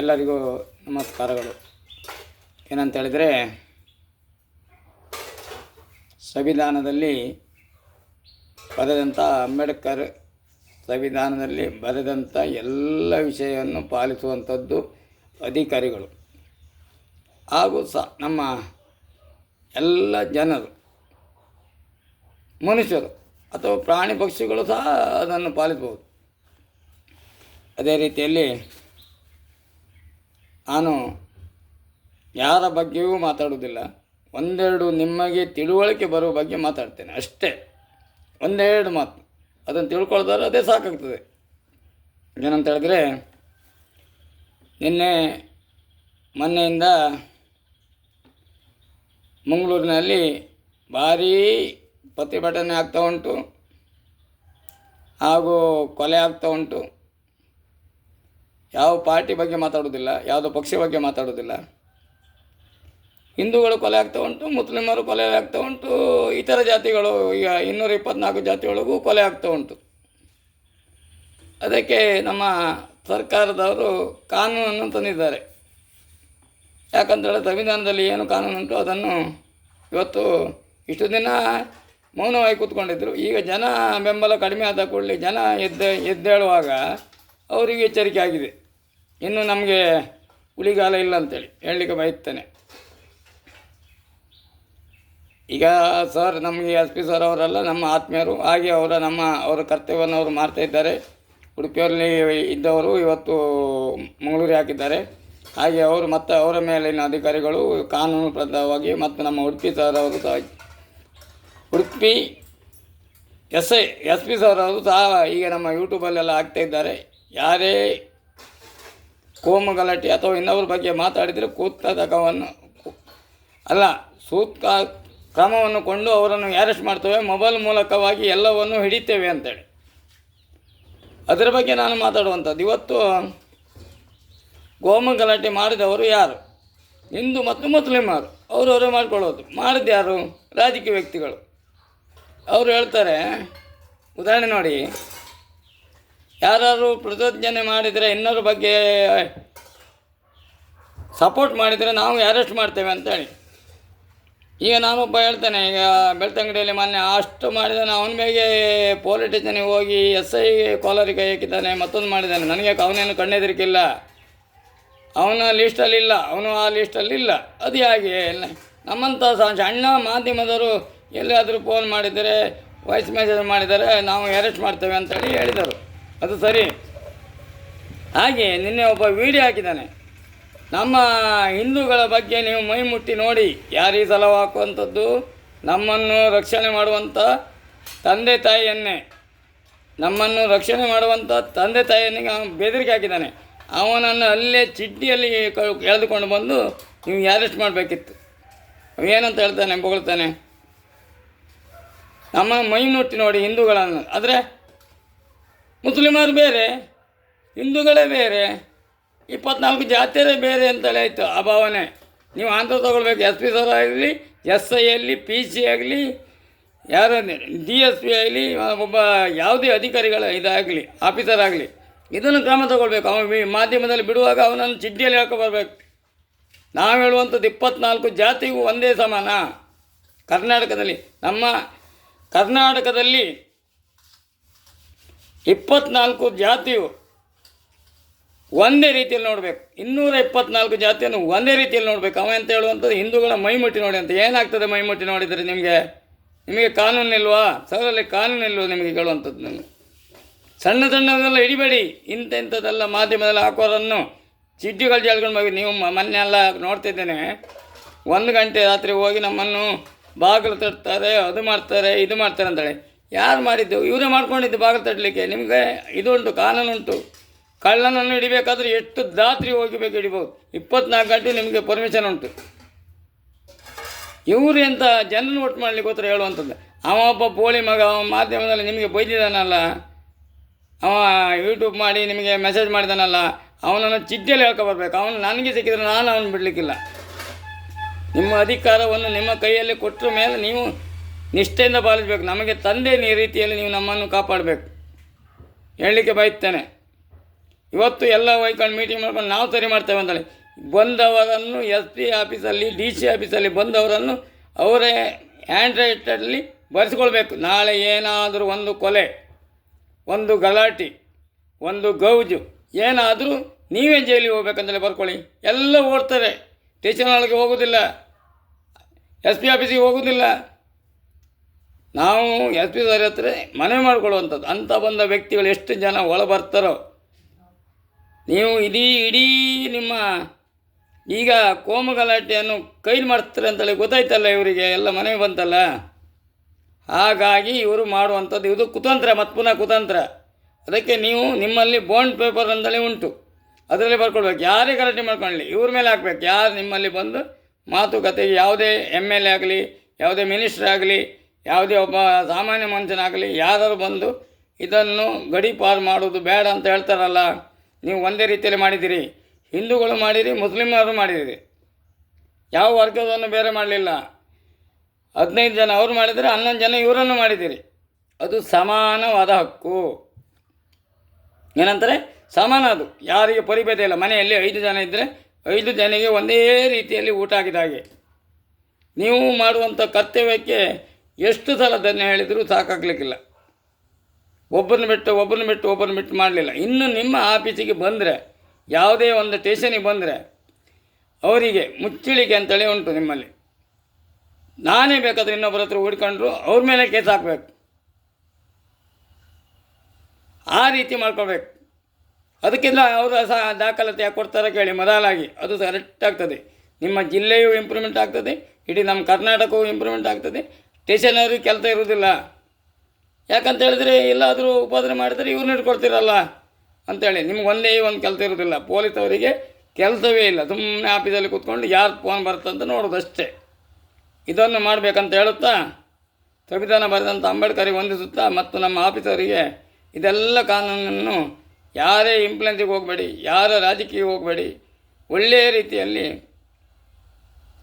ಎಲ್ಲರಿಗೂ ನಮಸ್ಕಾರಗಳು. ಏನಂತ ಹೇಳಿದರೆ, ಸಂವಿಧಾನದಲ್ಲಿ ಬರೆದಂಥ ಅಂಬೇಡ್ಕರ್ ಸಂವಿಧಾನದಲ್ಲಿ ಬರೆದಂಥ ಎಲ್ಲ ವಿಷಯವನ್ನು ಪಾಲಿಸುವಂಥದ್ದು ಅಧಿಕಾರಿಗಳು ಹಾಗೂ ನಮ್ಮ ಎಲ್ಲ ಜನರು, ಮನುಷ್ಯರು ಅಥವಾ ಪ್ರಾಣಿ ಪಕ್ಷಿಗಳು ಸಹ ಅದನ್ನು ಪಾಲಿಸಬಹುದು. ಅದೇ ರೀತಿಯಲ್ಲಿ ನಾನು ಯಾರ ಬಗ್ಗೆಯೂ ಮಾತಾಡುವುದಿಲ್ಲ. ಒಂದೆರಡು ನಿಮಗೆ ತಿಳುವಳಿಕೆ ಬರುವ ಬಗ್ಗೆ ಮಾತಾಡ್ತೇನೆ ಅಷ್ಟೇ. ಒಂದೆರಡು ಮಾತು ಅದನ್ನು ತಿಳ್ಕೊಳ್ತಾರೆ, ಅದೇ ಸಾಕಾಗ್ತದೆ. ಏನಂತ ಹೇಳಿದ್ರೆ, ಮೊನ್ನೆಯಿಂದ ಮಂಗಳೂರಿನಲ್ಲಿ ಭಾರೀ ಪ್ರತಿಭಟನೆ ಆಗ್ತಾ ಉಂಟು ಹಾಗೂ ಕೊಲೆ ಆಗ್ತಾ ಉಂಟು. ಯಾವ ಪಾರ್ಟಿ ಬಗ್ಗೆ ಮಾತಾಡೋದಿಲ್ಲ, ಯಾವುದೋ ಪಕ್ಷ ಬಗ್ಗೆ ಮಾತಾಡೋದಿಲ್ಲ. ಹಿಂದೂಗಳು ಕೊಲೆ ಆಗ್ತಾ ಉಂಟು, ಮುಸ್ಲಿಮರು ಕೊಲೆ ಆಗ್ತಾ ಉಂಟು, ಇತರ ಜಾತಿಗಳು ಈಗ 224 ಜಾತಿಗಳಿಗೂ ಕೊಲೆ ಆಗ್ತಾ ಉಂಟು. ಅದಕ್ಕೆ ನಮ್ಮ ಸರ್ಕಾರದವರು ಕಾನೂನನ್ನು ತಂದಿದ್ದಾರೆ. ಯಾಕಂತೇಳಿ ಸಂವಿಧಾನದಲ್ಲಿ ಏನು ಕಾನೂನು ಉಂಟು ಅದನ್ನು ಇವತ್ತು ಇಷ್ಟು ದಿನ ಮೌನವಾಗಿ ಕೂತ್ಕೊಂಡಿದ್ದರು. ಈಗ ಜನ ಬೆಂಬಲ ಕಡಿಮೆ ಆದ ಕೂಡಲೇ ಜನ ಎದ್ದೇಳುವಾಗ ಅವರಿಗೆ ಎಚ್ಚರಿಕೆ ಆಗಿದೆ. ಇನ್ನು ನಮಗೆ ಉಳಿಗಾಲ ಇಲ್ಲ ಅಂತೇಳಿ ಹೇಳಲಿಕ್ಕೆ ಬಯಸ್ತೇನೆ. ಈಗ ಸರ್, ನಮಗೆ SP ಸರ್ ಅವರೆಲ್ಲ ನಮ್ಮ ಆತ್ಮೀಯರು. ಹಾಗೆ ಅವರ ಕರ್ತವ್ಯವನ್ನು ಅವರು ಮಾಡ್ತಾಯಿದ್ದಾರೆ. ಉಡುಪಿಯಲ್ಲಿ ಇದ್ದವರು ಇವತ್ತು ಮಂಗಳೂರಿಗೆ ಹಾಕಿದ್ದಾರೆ. ಹಾಗೆ ಅವರು ಮತ್ತು ಅವರ ಮೇಲಿನ ಅಧಿಕಾರಿಗಳು ಕಾನೂನು ಪ್ರದವಾಗಿ ಮತ್ತು ನಮ್ಮ ಉಡುಪಿ ಸರ್ ಅವರು ಸಹ ಉಡುಪಿ SP ಸರ್ ಅವರು ಸಹ ಈಗ ನಮ್ಮ ಯೂಟ್ಯೂಬಲ್ಲೆಲ್ಲ ಹಾಕ್ತಾಯಿದ್ದಾರೆ. ಯಾರೇ ಕೋಮು ಗಲಾಟೆ ಅಥವಾ ಇನ್ನೊಬ್ಬರ ಬಗ್ಗೆ ಮಾತಾಡಿದರೆ ಸೂಕ್ತ ಕ್ರಮವನ್ನು ಕೊಂಡು ಅವರನ್ನು ಅರೆಸ್ಟ್ ಮಾಡ್ತೇವೆ, ಮೊಬೈಲ್ ಮೂಲಕವಾಗಿ ಎಲ್ಲವನ್ನು ಹಿಡಿತೇವೆ ಅಂತೇಳಿ. ಅದರ ಬಗ್ಗೆ ನಾನು ಮಾತಾಡುವಂಥದ್ದು. ಇವತ್ತು ಕೋಮು ಗಲಾಟೆ ಮಾಡಿದವರು ಯಾರು? ಹಿಂದೂ ಮತ್ತು ಮುಸ್ಲಿಮರು. ಅವರವರೇ ಮಾಡ್ಕೊಳ್ಳೋದು. ಮಾಡಿದ್ದು ಯಾರು? ರಾಜಕೀಯ ವ್ಯಕ್ತಿಗಳು. ಅವರು ಹೇಳ್ತಾರೆ, ಉದಾಹರಣೆ ನೋಡಿ, ಯಾರು ಪ್ರಚೋದನೆ ಮಾಡಿದರೆ, ಇನ್ನೊರ ಬಗ್ಗೆ ಸಪೋರ್ಟ್ ಮಾಡಿದರೆ ನಾವು ಅರೆಸ್ಟ್ ಮಾಡ್ತೇವೆ ಅಂತೇಳಿ. ಈಗ ನಾನೊಬ್ಬ ಹೇಳ್ತೇನೆ, ಈಗ ಬೆಳ್ತಂಗಡಿಯಲ್ಲಿ ಮೊನ್ನೆ ಅಷ್ಟು ಮಾಡಿದ್ದಾನೆ, ಅವನ ಮೇಲೆ ಪೊಲೀಸ್ ಸ್ಟೇಷನಿಗೆ ಹೋಗಿ SI ಕಾಲರಿಗೆ ಕೈ ಹಾಕಿದ್ದಾನೆ, ಮತ್ತೊಂದು ಮಾಡಿದ್ದಾನೆ. ನನಗೆ ಅವನೇನು ಕಣ್ಣೆದರಿಕಿಲ್ಲ, ಅವನ ಲೀಸ್ಟಲ್ಲಿಲ್ಲ, ಅವನು ಆ ಲೀಸ್ಟಲ್ಲಿಲ್ಲ. ಅದು ಹೇಗೆ? ನಮ್ಮಂಥ ಸಣ್ಣ ಮಾಧ್ಯಮದವರು ಎಲ್ಲಿಯಾದರೂ ಫೋನ್ ಮಾಡಿದರೆ, ವಾಯ್ಸ್ ಮೆಸೇಜ್ ಮಾಡಿದರೆ ನಾವು ಅರೆಸ್ಟ್ ಮಾಡ್ತೇವೆ ಅಂತೇಳಿ ಹೇಳಿದರು. ಅದು ಸರಿ. ಹಾಗೆ ನಿನ್ನೆ ಒಬ್ಬ ವಿಡಿಯೋ ಹಾಕಿದ್ದಾನೆ, ನಮ್ಮ ಹಿಂದೂಗಳ ಬಗ್ಗೆ ನೀವು ಮೈ ಮುಟ್ಟಿ ನೋಡಿ, ಯಾರೀ ಸಲವು ಹಾಕುವಂಥದ್ದು ನಮ್ಮನ್ನು ರಕ್ಷಣೆ ಮಾಡುವಂಥ ತಂದೆ ತಾಯಿಯನ್ನೇ, ನಮ್ಮನ್ನು ರಕ್ಷಣೆ ಮಾಡುವಂಥ ತಂದೆ ತಾಯಿಯನ್ನಿಗೆ ಅವನು ಬೆದರಿಕೆ ಹಾಕಿದ್ದಾನೆ. ಅವನನ್ನು ಅಲ್ಲೇ ಚಿಡ್ಡಿಯಲ್ಲಿ ಎಳೆದುಕೊಂಡು ಬಂದು ನೀವು ಅರೆಸ್ಟ್ ಮಾಡಬೇಕಿತ್ತು. ಏನಂತ ಹೇಳ್ತಾನೆ, ಹೊಗಳ್ತಾನೆ, ನಮ್ಮ ಮೈ ಮುಟ್ಟಿ ನೋಡಿ ಹಿಂದೂಗಳನ್ನು. ಆದರೆ ಮುಸ್ಲಿಮರು ಬೇರೆ, ಹಿಂದೂಗಳೇ ಬೇರೆ, 24 ಜಾತಿಯರೇ ಬೇರೆ ಅಂತಲೇ ಆಯಿತು ಆ ಭಾವನೆ. ನೀವು ಆಂಧ್ರ ತೊಗೊಳ್ಬೇಕು. SP ಸರ್ ಆಗಲಿ, SI ಆಗಲಿ, PC ಆಗಲಿ, ಯಾರು DSP ಆಗಲಿ, ಒಬ್ಬ ಯಾವುದೇ ಅಧಿಕಾರಿಗಳ ಇದಾಗಲಿ, ಆಫೀಸರ್ ಆಗಲಿ, ಇದನ್ನು ಕ್ರಮ ತಗೊಳ್ಬೇಕು. ಅವನು ಮಾಧ್ಯಮದಲ್ಲಿ ಬಿಡುವಾಗ ಅವನನ್ನು ಚಿಡ್ಡಿಯಲ್ಲಿ ಹಾಕೊಬರ್ಬೇಕು. ನಾವು ಹೇಳುವಂಥದ್ದು 24 ಜಾತಿಗೂ ಒಂದೇ ಸಮಾನ. ನಮ್ಮ ಕರ್ನಾಟಕದಲ್ಲಿ 24 ಜಾತಿಯು ಒಂದೇ ರೀತಿಯಲ್ಲಿ ನೋಡಬೇಕು. 224 ಜಾತಿಯನ್ನು ಒಂದೇ ರೀತಿಯಲ್ಲಿ ನೋಡಬೇಕು. ಅವ ಅಂತ ಹೇಳುವಂಥದ್ದು ಹಿಂದೂಗಳ ಮೈಮುಟ್ಟಿ ನೋಡಿ ಅಂತ. ಏನಾಗ್ತದೆ ಮೈಮುಟ್ಟಿ ನೋಡಿದರೆ? ನಿಮಗೆ ಕಾನೂನಿಲ್ವಾ? ಸರಲ್ಲಿ ಕಾನೂನಿಲ್ವ ನಿಮಗೆ ಕೇಳುವಂಥದ್ದು? ನಿಮಗೆ ಸಣ್ಣದೆಲ್ಲ ಹಿಡಿಬೇಡಿ. ಇಂಥದ್ದೆಲ್ಲ ಮಾಧ್ಯಮದಲ್ಲಿ ಹಾಕೋರನ್ನು ಚಿಡ್ಡಿಗಳು ಜಾಳ್ಕೊಂಡು ಹೋಗಿ. ನೀವು ಮೊನ್ನೆ ಎಲ್ಲ ನೋಡ್ತಿದ್ದೇನೆ, 1 ಗಂಟೆ ರಾತ್ರಿ ಹೋಗಿ ನಮ್ಮನ್ನು ಬಾಗಿಲು ತಟ್ತಾರೆ, ಅದು ಮಾಡ್ತಾರೆ, ಇದು ಮಾಡ್ತಾರೆ ಅಂತೇಳಿ. ಯಾರು ಮಾಡಿದ್ದು? ಇವರೇ ಮಾಡ್ಕೊಂಡಿದ್ದು ಬಾಗಿಲು ತಟ್ಟಲಿಕ್ಕೆ. ನಿಮಗೆ ಇದುಂಟು, ಕಾನೂನುಂಟು. ಕಳ್ಳನನ್ನು ಹಿಡಿಬೇಕಾದ್ರೆ ಎಷ್ಟು ರಾತ್ರಿ ಹೋಗಿಬೇಕು ಹಿಡಿಬೋದು. 24 ಗಂಟೆ ನಿಮಗೆ ಪರ್ಮಿಷನ್ ಉಂಟು. ಇವರು ಎಂಥ ಜನರನ್ನು ಒಟ್ಟು ಮಾಡಲಿಕ್ಕೆ ಹೋದ್ರೆ ಹೇಳುವಂಥದ್ದು. ಅವ ಒಬ್ಬ ಪೋಳಿ ಮಗ, ಅವ ಮಾಧ್ಯಮದಲ್ಲಿ ನಿಮಗೆ ಬೈದಿದ್ದಾನಲ್ಲ, ಅವ ಯೂಟ್ಯೂಬ್ ಮಾಡಿ ನಿಮಗೆ ಮೆಸೇಜ್ ಮಾಡಿದಾನಲ್ಲ, ಅವನನ್ನು ಚಿಡ್ಡಿಯಲ್ಲಿ ಹೇಳ್ಕೊಬರ್ಬೇಕು. ಅವನು ನನಗೆ ಸಿಕ್ಕಿದ್ರೆ ನಾನು ಅವನು ಬಿಡಲಿಕ್ಕಿಲ್ಲ. ನಿಮ್ಮ ಅಧಿಕಾರವನ್ನು ನಿಮ್ಮ ಕೈಯಲ್ಲಿ ಕೊಟ್ಟರ ಮೇಲೆ ನೀವು ನಿಷ್ಠೆಯಿಂದ ಪಾಲಿಸಬೇಕು. ನಮಗೆ ತಂದೆ ಈ ರೀತಿಯಲ್ಲಿ ನೀವು ನಮ್ಮನ್ನು ಕಾಪಾಡಬೇಕು. ಹೇಳಲಿಕ್ಕೆ ಬಯಸ್ತೇನೆ. ಇವತ್ತು ಎಲ್ಲ ವೈಕೊಂಡು ಮೀಟಿಂಗ್ ಮಾಡ್ಕೊಂಡು ನಾವು ಸರಿ ಮಾಡ್ತೇವೆ ಅಂತೇಳಿ ಬಂದವರನ್ನು ಎಸ್ ಪಿ ಆಫೀಸಲ್ಲಿ ಡಿ ಸಿ ಆಫೀಸಲ್ಲಿ ಬಂದವರನ್ನು ಅವರೇ ಹ್ಯಾಂಡ್ ರೈಟಲ್ಲಿ ಬರೆಸ್ಕೊಳ್ಬೇಕು. ನಾಳೆ ಏನಾದರೂ ಒಂದು ಕೊಲೆ, ಒಂದು ಗಲಾಟೆ, ಒಂದು ಗೌಜು ಏನಾದರೂ ನೀವೇ ಜೈಲಿಗೆ ಹೋಗ್ಬೇಕಂತಲೇ ಬರ್ಕೊಳ್ಳಿ. ಎಲ್ಲ ಓಡ್ತಾರೆ, ಸ್ಟೇಷನ್ ಒಳಗೆ ಹೋಗೋದಿಲ್ಲ, ಎಸ್ ಪಿ ಆಫೀಸಿಗೆ ಹೋಗೋದಿಲ್ಲ. ನಾವು ಎಸ್ ಪಿ ಸರ್ ಹತ್ರ ಮನವಿ ಮಾಡಿಕೊಳ್ಳುವಂಥದ್ದು. ಅಂಥ ಬಂದ ವ್ಯಕ್ತಿಗಳು ಎಷ್ಟು ಜನ ಒಳ ಬರ್ತಾರೋ. ನೀವು ಇಡೀ ನಿಮ್ಮ ಈಗ ಕೋಮು ಗಲಾಟೆಯನ್ನು ಕೈಲಿ ಮಾಡ್ತಾರೆ ಅಂತೇಳಿ ಗೊತ್ತಾಯ್ತಲ್ಲ, ಇವರಿಗೆ ಎಲ್ಲ ಮನವಿ ಬಂತಲ್ಲ. ಹಾಗಾಗಿ ಇವರು ಮಾಡುವಂಥದ್ದು ಇದು ಕುತಂತ್ರ, ಮತ್ತು ಪುನಃ ಕುತಂತ್ರ. ಅದಕ್ಕೆ ನೀವು ನಿಮ್ಮಲ್ಲಿ ಬಾಂಡ್ ಪೇಪರ್ ಅಂತಲೇ ಉಂಟು, ಅದರಲ್ಲಿ ಬರ್ಕೊಳ್ಬೇಕು. ಯಾರೇ ಗಲಾಟೆ ಮಾಡ್ಕೊಳ್ಳಿ ಇವ್ರ ಮೇಲೆ ಹಾಕ್ಬೇಕು. ಯಾರು ನಿಮ್ಮಲ್ಲಿ ಬಂದು ಮಾತುಕತೆಗೆ, ಯಾವುದೇ MLA ಆಗಲಿ, ಯಾವುದೇ ಮಿನಿಸ್ಟ್ರ್ ಆಗಲಿ, ಯಾವುದೇ ಒಬ್ಬ ಸಾಮಾನ್ಯ ಮನುಷ್ಯನಾಗಲಿ, ಯಾರು ಬಂದು ಇದನ್ನು ಗಡೀಪಾರು ಮಾಡೋದು ಬೇಡ ಅಂತ ಹೇಳ್ತಾರಲ್ಲ, ನೀವು ಒಂದೇ ರೀತಿಯಲ್ಲಿ ಮಾಡಿದ್ದೀರಿ. ಹಿಂದೂಗಳು ಮಾಡಿರಿ, ಮುಸ್ಲಿಮರು ಮಾಡಿದಿರಿ, ಯಾವ ವರ್ಗದವನ್ನು ಬೇರೆ ಮಾಡಲಿಲ್ಲ. 15 ಜನ ಅವರು ಮಾಡಿದರೆ 11 ಜನ ಇವರನ್ನು ಮಾಡಿದ್ದೀರಿ. ಅದು ಸಮಾನವಾದ ಹಕ್ಕು. ಏನಂತಾರೆ ಸಮಾನ, ಅದು ಯಾರಿಗೆ ಪರಿಭೇದ ಇಲ್ಲ. ಮನೆಯಲ್ಲಿ 5 ಜನ ಇದ್ದರೆ 5 ಜನರಿಗೆ ಒಂದೇ ರೀತಿಯಲ್ಲಿ ಊಟ ಆಗಿದ ಹಾಗೆ. ನೀವು ಮಾಡುವಂಥ ಕರ್ತವ್ಯಕ್ಕೆ ಎಷ್ಟು ಸಲ ಧನ್ಯ ಹೇಳಿದರೂ ಸಾಕಾಗಲಿಕ್ಕಿಲ್ಲ. ಒಬ್ಬರನ್ನ ಬಿಟ್ಟು ಮಾಡಲಿಲ್ಲ. ಇನ್ನು ನಿಮ್ಮ ಆಫೀಸಿಗೆ ಬಂದರೆ, ಯಾವುದೇ ಒಂದು ಸ್ಟೇಷನಿಗೆ ಬಂದರೆ ಅವರಿಗೆ ಮುಚ್ಚಳಿಕೆ ಅಂತೇಳಿ ಉಂಟು ನಿಮ್ಮಲ್ಲಿ. ನಾನೇ ಬೇಕಾದರೆ ಇನ್ನೊಬ್ಬರ ಹತ್ರ ಹುಡ್ಕೊಂಡ್ರು ಅವ್ರ ಮೇಲೆ ಕೇಸ್ ಹಾಕಬೇಕು. ಆ ರೀತಿ ಮಾಡ್ಕೊಳ್ಬೇಕು. ಅದಕ್ಕಿಂತ ಅವರು ದಾಖಲಾತಿ ಯಾಕೆ ಕೊಡ್ತಾರೆ ಕೇಳಿ ಮೊದಲಾಗಿ. ಅದು ಕರೆಕ್ಟ್ ಆಗ್ತದೆ. ನಿಮ್ಮ ಜಿಲ್ಲೆಯೂ ಇಂಪ್ರೂವ್ಮೆಂಟ್ ಆಗ್ತದೆ, ಇಡೀ ನಮ್ಮ ಕರ್ನಾಟಕವೂ ಇಂಪ್ರೂವ್ಮೆಂಟ್ ಆಗ್ತದೆ. ಸ್ಟೇಷನವ್ರಿಗೆ ಕೆಲಸ ಇರೋದಿಲ್ಲ. ಯಾಕಂತ ಹೇಳಿದ್ರೆ ಎಲ್ಲಾದರೂ ಉಪದ್ರ ಮಾಡಿದರೆ ಇವ್ರನ್ನ ಹಿಡ್ಕೊಳ್ತೀರಲ್ಲ ಅಂಥೇಳಿ ನಿಮ್ಗೆ ಒಂದೇ ಒಂದು ಕೆಲಸ ಇರೋದಿಲ್ಲ. ಪೊಲೀಸ್ ಅವರಿಗೆ ಕೆಲಸವೇ ಇಲ್ಲ, ಸುಮ್ಮನೆ ಆಫೀಸಲ್ಲಿ ಕೂತ್ಕೊಂಡು ಯಾರು ಫೋನ್ ಬರ್ತಂತ ನೋಡೋದಷ್ಟೇ. ಇದನ್ನು ಮಾಡಬೇಕಂತ ಹೇಳುತ್ತಾ, ಸಂವಿಧಾನ ಬರೆದಂಥ ಅಂಬೇಡ್ಕರಿಗೆ ವಂದಿಸುತ್ತಾ, ಮತ್ತು ನಮ್ಮ ಆಫೀಸರಿಗೆ ಇದೆಲ್ಲ ಕಾನೂನನ್ನು ಯಾರೇ ಇಂಪ್ಲೆನ್ಸಿಗೆ ಹೋಗಬೇಡಿ, ಯಾರ ರಾಜಕೀಯ ಹೋಗಬೇಡಿ, ಒಳ್ಳೆಯ ರೀತಿಯಲ್ಲಿ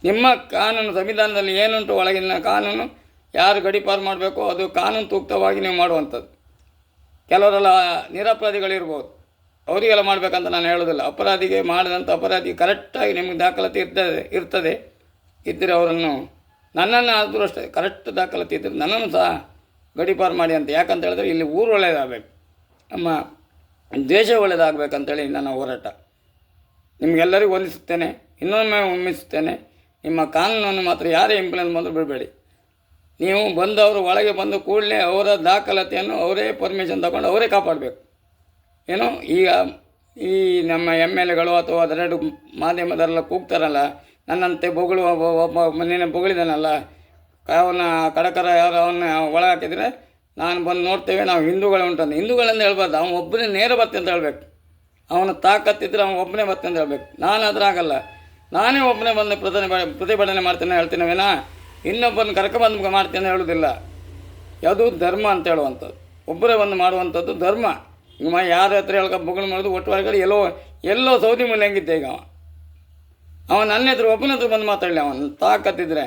ನಿಮ್ಮ ಕಾನೂನು, ಸಂವಿಧಾನದಲ್ಲಿ ಏನುಂಟು ಒಳಗಿನ ಕಾನೂನು, ಯಾರು ಗಡೀಪಾರು ಮಾಡಬೇಕು ಅದು ಕಾನೂನು ಸೂಕ್ತವಾಗಿ ನೀವು ಮಾಡುವಂಥದ್ದು. ಕೆಲವರೆಲ್ಲ ನಿರಪರಾಧಿಗಳಿರ್ಬೋದು, ಅವರಿಗೆಲ್ಲ ಮಾಡಬೇಕಂತ ನಾನು ಹೇಳೋದಿಲ್ಲ. ಅಪರಾಧಿಗೆ ಮಾಡಿದಂಥ ಅಪರಾಧಿ ಕರೆಕ್ಟಾಗಿ ನಿಮಗೆ ದಾಖಲಾತಿ ಇರ್ತದೆ. ಇದ್ದರೆ ಅವರನ್ನು, ನನ್ನನ್ನು ಆದರೂ ಅಷ್ಟೇ ಕರೆಕ್ಟ್ ದಾಖಲಾತಿ ಇದ್ದರೆ ನನ್ನನ್ನು ಸಹ ಗಡೀಪಾರು ಮಾಡಿ ಅಂತ. ಯಾಕಂತ ಹೇಳಿದ್ರೆ ಇಲ್ಲಿ ಊರು ಒಳ್ಳೆಯದಾಗಬೇಕು, ನಮ್ಮ ದೇಶ ಒಳ್ಳೆಯದಾಗಬೇಕಂತೇಳಿ ನನ್ನ ಹೋರಾಟ. ನಿಮಗೆಲ್ಲರಿಗೂ ವಂದಿಸುತ್ತೇನೆ, ಇನ್ನೊಮ್ಮೆ ಹೊಮ್ಮಿಸುತ್ತೇನೆ. ನಿಮ್ಮ ಕಾನೂನನ್ನು ಮಾತ್ರ ಯಾರೇ ಇಂಪ್ಲಿಮೆಂಟ್ ಬಂದರೂ ಬಿಡಬೇಡಿ. ನೀವು ಬಂದವರು ಒಳಗೆ ಬಂದ ಕೂಡಲೇ ಅವರ ದಾಖಲಾತಿಯನ್ನು ಅವರೇ ಪರ್ಮಿಷನ್ ತಗೊಂಡು ಅವರೇ ಕಾಪಾಡಬೇಕು. ಏನೋ ಈಗ ಈ ನಮ್ಮ MLAಗಳು ಅಥವಾ ಅದೆರಡು ಮಾಧ್ಯಮದರೆಲ್ಲ ಕೂಗ್ತಾರಲ್ಲ, ನನ್ನಂತೆ ಬೊಗಳುವ ಒಬ್ಬ ಮನೇನ ಬೊಗಳಿದಾನಲ್ಲ, ಅವನ ಕಡಕರ ಯಾರು ಅವನ್ನ ಒಳಗೆ ಹಾಕಿದರೆ ನಾನು ಬಂದು ನೋಡ್ತೇವೆ, ನಾವು ಹಿಂದೂಗಳು ಉಂಟಂತ. ಹಿಂದೂಗಳಂತ ಹೇಳ್ಬಾರ್ದು, ಅವನು ಒಬ್ಬನೇ ನೇರ ಬರ್ತೆ ಅಂತ ಹೇಳಬೇಕು. ಅವನ ತಾಕತ್ತಿದ್ರೆ ಅವನು ಒಬ್ಬನೇ ಬರ್ತೆ ಅಂತ ಹೇಳಬೇಕು. ನಾನು ಅದ್ರ ಆಗಲ್ಲ, ನಾನೇ ಒಬ್ಬನೇ ಬಂದು ಪ್ರತಿಭಟನೆ ಮಾಡ್ತೇನೆ ಹೇಳ್ತೇನೆ ವಿನಾ ಇನ್ನೊಬ್ಬರನ್ನು ಕರ್ಕೊಬಂದು ಮಾಡ್ತೇನೆ ಹೇಳೋದಿಲ್ಲ. ಯಾವುದು ಧರ್ಮ ಅಂತ ಹೇಳುವಂಥದ್ದು, ಒಬ್ಬರೇ ಬಂದು ಮಾಡುವಂಥದ್ದು ಧರ್ಮ. ಈಗ ಯಾರ ಹತ್ರ ಹೇಳ್ಕೊ ಬೊಗಳು ಮಾಡೋದು ಒಟ್ಟು ಹೊರಗಡೆ ಎಲ್ಲೋ ಸೌದಿ ಮೂಲೆ ಹೆಂಗಿದ್ದೆ. ಈಗ ಅವನು ನನ್ನ ಹತ್ರ ಒಬ್ಬನ ಹತ್ರ ಬಂದು ಮಾತಾಡಲಿ. ಅವನು ತಾಕತ್ತಿದ್ರೆ,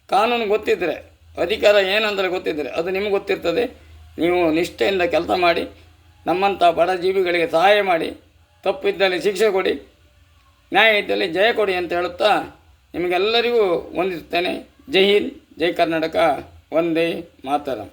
ಕಾನೂನು ಗೊತ್ತಿದ್ದರೆ, ಅಧಿಕಾರ ಏನಂತಲೇ ಗೊತ್ತಿದ್ದರೆ ಅದು ನಿಮ್ಗೆ ಗೊತ್ತಿರ್ತದೆ. ನೀವು ನಿಷ್ಠೆಯಿಂದ ಕೆಲಸ ಮಾಡಿ, ನಮ್ಮಂಥ ಬಡ ಜೀವಿಗಳಿಗೆ ಸಹಾಯ ಮಾಡಿ, ತಪ್ಪಿದ್ದಲ್ಲಿ ಶಿಕ್ಷೆ ಕೊಡಿ, ನ್ಯಾಯ ಇದ್ದಲ್ಲಿ ಜಯ ಕೊಡಿ ಅಂತ ಹೇಳುತ್ತಾ ನಿಮಗೆಲ್ಲರಿಗೂ ವಂದಿಸುತ್ತೇನೆ. ಜೈ ಹಿಂದ್, ಜೈ ಕರ್ನಾಟಕ, ವಂದೇ ಮಾತರಂ.